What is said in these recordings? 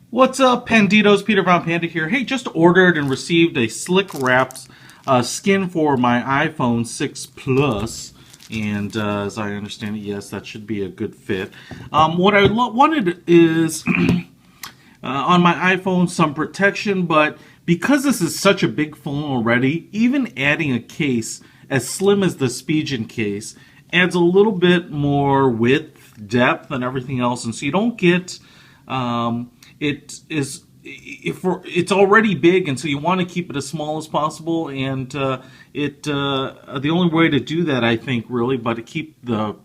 What's up, Panditos? Peter Von Panda here. Hey, just ordered and received a Slickwraps skin for my iPhone 6 Plus. And as I understand it, yes, that should be a good fit. What I wanted is on my iPhone some protection, but because this is such a big phone already, even adding a case as slim as the Spigen case adds a little bit more width, depth, and everything else. And so you don't get... it's already big, and so you want to keep it as small as possible. And the only way to do that, I think, really, but to keep the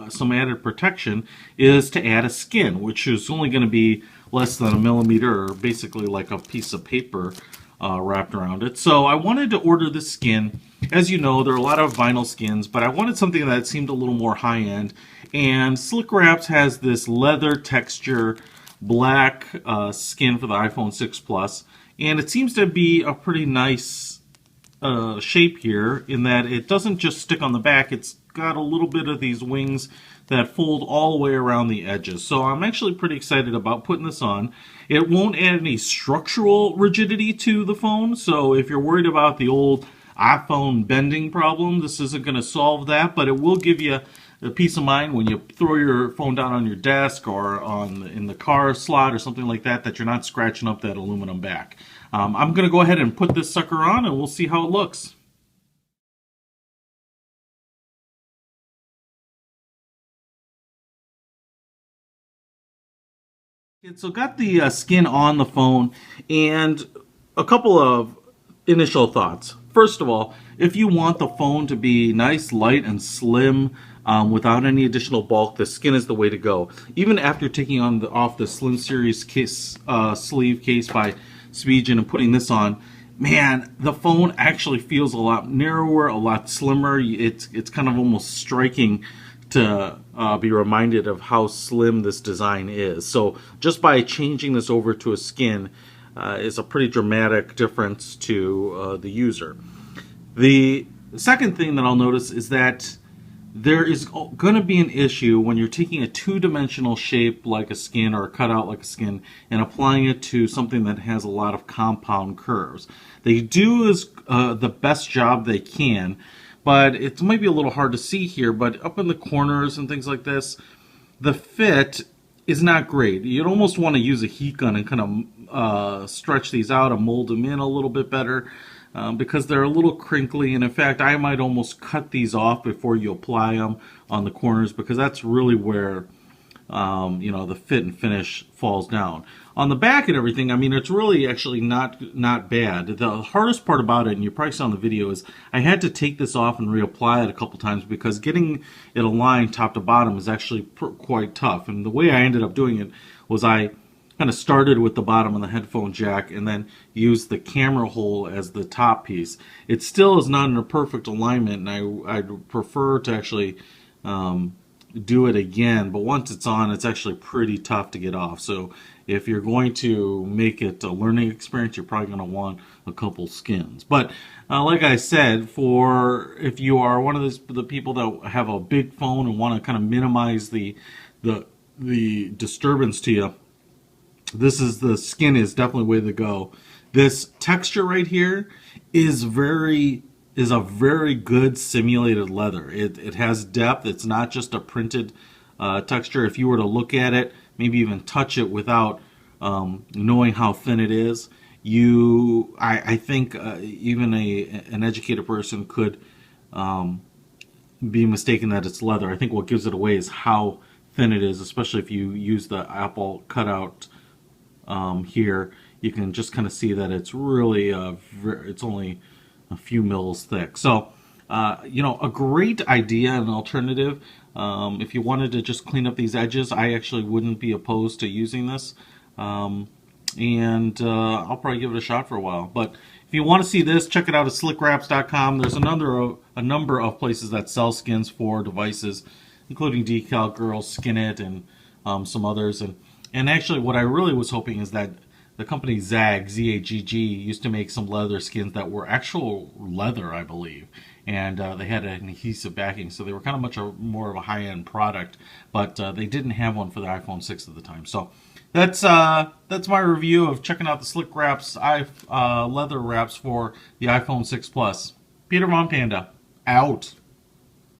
some added protection, is to add a skin, which is only going to be less than a millimeter, or basically like a piece of paper wrapped around it. So I wanted to order this skin. As you know, there are a lot of vinyl skins, but I wanted something that seemed a little more high-end. And Slickwraps has this leather texture black skin for the iPhone 6 Plus, and it seems to be a pretty nice shape here in that it doesn't just stick on the back. It's got a little bit of these wings that fold all the way around the edges. So I'm actually pretty excited about putting this on. It won't add any structural rigidity to the phone, so if you're worried about the old iPhone bending problem, this isn't going to solve that, but it will give you a peace of mind when you throw your phone down on your desk or in the car slot or something like that, that you're not scratching up that aluminum back. I'm going to go ahead and put this sucker on, and we'll see how it looks. So got the skin on the phone, and a couple of initial thoughts. First of all, if you want the phone to be nice, light, and slim without any additional bulk, the skin is the way to go. Even after taking off the Slim Series case, sleeve case by Spigen and putting this on, man, the phone actually feels a lot narrower, a lot slimmer. It's kind of almost striking to be reminded of how slim this design is. So just by changing this over to a skin is a pretty dramatic difference to the user. The second thing that I'll notice is that there is going to be an issue when you're taking a two-dimensional shape like a skin or a cutout like a skin and applying it to something that has a lot of compound curves. They do the best job they can, but it might be a little hard to see here, but up in the corners and things like this, the fit is not great. You'd almost want to use a heat gun and kind of stretch these out and mold them in a little bit better. Because they're a little crinkly, and in fact I might almost cut these off before you apply them on the corners, because that's really where the fit and finish falls down. On the back and everything, I mean, it's really actually not bad. The hardest part about it, and you probably saw in the video, is I had to take this off and reapply it a couple times, because getting it aligned top to bottom is actually quite tough. And the way I ended up doing it was I kind of started with the bottom of the headphone jack and then used the camera hole as the top piece. It still is not in a perfect alignment, and I'd prefer to actually do it again, but once it's on, it's actually pretty tough to get off. So if you're going to make it a learning experience, you're probably going to want a couple skins. But like I said, if you are one of the people that have a big phone and want to kind of minimize the disturbance to you, the skin is definitely the way to go. This texture right here is a very good simulated leather. It has depth. It's not just a printed texture. If you were to look at it, maybe even touch it without knowing how thin it is, I think even an educated person could be mistaken that it's leather. I think what gives it away is how thin it is, especially if you use the Apple cutout here. You can just kind of see that it's really it's only a few mils thick. So a great idea, an alternative. If you wanted to just clean up these edges, I actually wouldn't be opposed to using this, and I'll probably give it a shot for a while. But if you want to see this, check it out at slickwraps.com. There's a number of places that sell skins for devices, including Decal, Girls, Skin It, and some others. And actually, what I really was hoping is that the company Zagg, Z-A-G-G, used to make some leather skins that were actual leather, I believe. And they had an adhesive backing, so they were kind of more of a high-end product. But they didn't have one for the iPhone 6 at the time. So That's my review of checking out the Slickwraps leather wraps for the iPhone 6 Plus. Peter Von Panda, out.